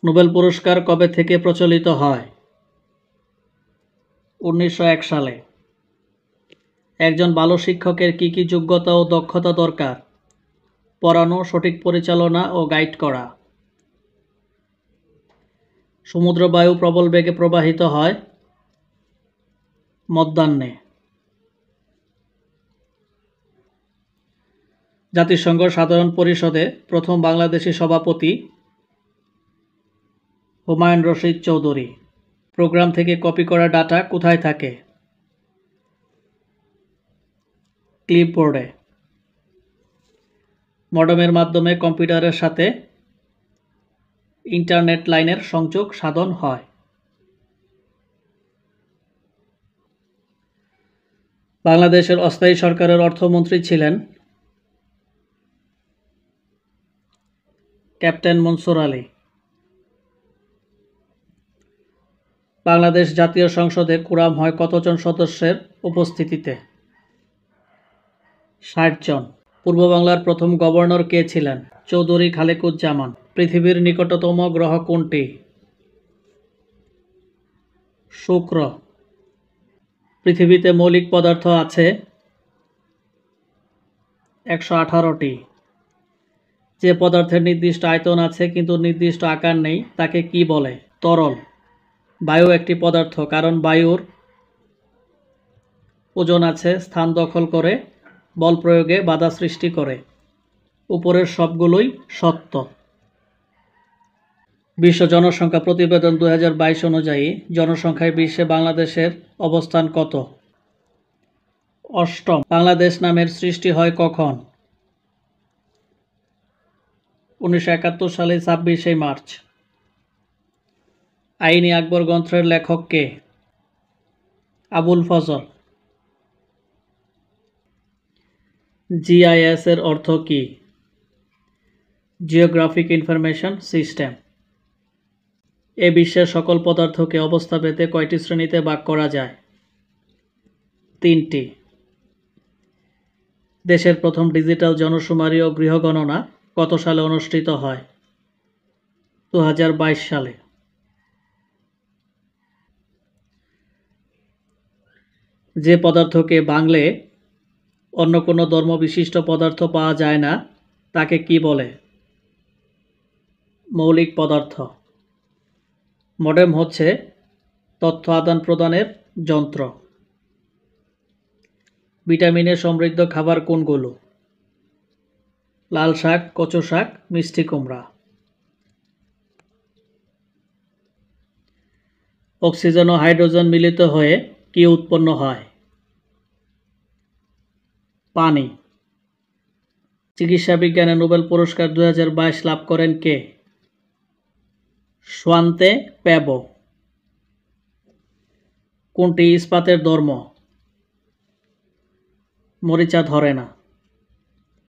Nobel পুরস্কার কবে থেকে প্রচলিত হয়? 1901 সালে। একজন ভালো শিক্ষকের কী কী যোগ্যতা ও দক্ষতা দরকার? পড়ানো, সঠিক পরিচালনা ও গাইড করা। সমুদ্র বায়ু প্রবল বেগে প্রবাহিত হয় মধ্যাহ্নে। জাতিসংঘ সাধারণ পরিষদে প্রথম বাংলাদেশী সভাপতি হুমায়ুন রশিদ চৌধুরী। প্রোগ্রাম থেকে কপি করা ডাটা কোথায় থাকে? ক্লিপবোর্ডে। মডেমের মাধ্যমে কম্পিউটারের সাথে ইন্টারনেট লাইনের সংযোগ সাধন হয়। বাংলাদেশের অস্থায়ী সরকারের অর্থমন্ত্রী ছিলেন ক্যাপ্টেন মনসুর আলী। বাংলাদেশ জাতীয় সংসদে কোরাম হয় কতজন সদস্যের উপস্থিতিতে? 60 জন। পূর্ব বাংলার প্রথম গভর্নর কে ছিলেন? চৌধুরী খালেকুজ্জামান। পৃথিবীর নিকটতম গ্রহ কোনটি? শুক্র। পৃথিবীতে মৌলিক পদার্থ আছে 118টি। যে পদার্থের নির্দিষ্ট আয়তন আছে কিন্তু নির্দিষ্ট আকার নেই তাকে কি বলে? তরল। বায়ু একটি পদার্থ কারণ বায়ুর ওজন আছে, স্থান দখল করে, বল প্রয়োগে বাধা সৃষ্টি করে। উপরের সবগুলোই সত্য। বিশ্ব জনসংখ্যা প্রতিবেদন 2022 অনুযায়ী জনসংখ্যায় বিশ্বে বাংলাদেশের অবস্থান কত? অষ্টম। বাংলাদেশ নামের সৃষ্টি হয় কখন? 1971 সালে 26 মার্চ। আইনি আকবর গ্রন্থের লেখক কে? আবুল ফজল। জিআইএস এর অর্থ কি? Geographic information system. এ বিশ্বের সকল পদার্থকে অবস্থাভেদে কয়টি শ্রেণীতে ভাগ করা যায়? 3টি। দেশের প্রথম ডিজিটাল জনশুমারি ও গৃহগণনা কত সালে অনুষ্ঠিত হয়? 2022 সালে। যে পদার্থকে ভাঙলে অন্য কোনো ধর্ম বিশিষ্ট পদার্থ পাওয়া যায় না তাকে কি বলে? মৌলিক পদার্থ। মডেম হচ্ছে তথ্য আদান প্রদানের যন্ত্র। ভিটামিনে সমৃদ্ধ খাবার কোনগুলো? লাল শাক, কচু শাক, মিষ্টি কুমড়া। অক্সিজেন ও হাইড্রোজেন মিলিত হয়ে কি উৎপন্ন হয়? পানি। চিকিৎসা বিজ্ঞানে নোবেল পুরস্কার 2022 লাভ করেন কে? সোয়ান্তে প্যাবো। কোনটি ইস্পাতের ধর্ম? মরিচা ধরে না।